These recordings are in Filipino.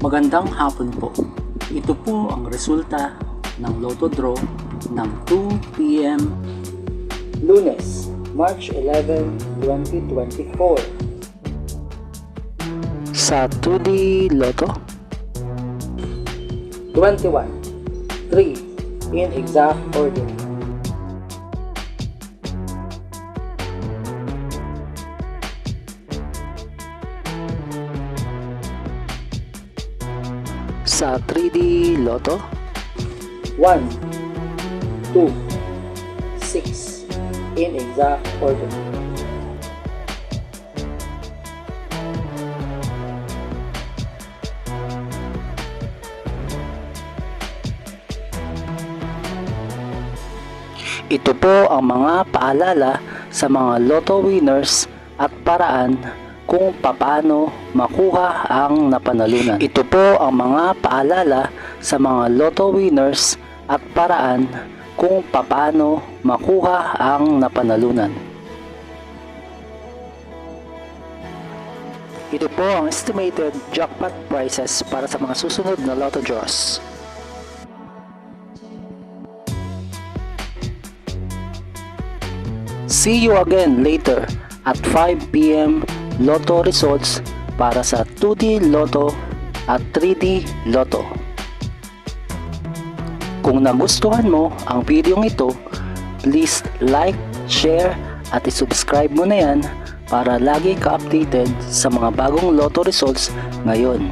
Magandang hapon po. Ito po ang resulta ng Lotto Draw ng 2 p.m. Lunes, March 11, 2024. Sa 2D Lotto, 21, 3 in exact order. sa 3D Lotto, 1, 2, 6 in exact order. ito po ang mga paalala sa mga Lotto winners at paraan kung papaano makuha ang napanalunan. Ito po ang mga paalala sa mga Lotto winners at paraan kung papaano makuha ang napanalunan. Ito po ang estimated jackpot prices para sa mga susunod na Lotto draws. See you again later at 5 p.m. Lotto results para sa 2D Lotto at 3D Lotto. Kung nagustuhan mo ang video ito, please like, share at isubscribe mo na yan para lagi ka updated sa mga bagong Lotto results ngayon.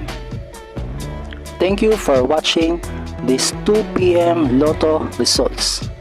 Thank you for watching this 2 p.m. Lotto results.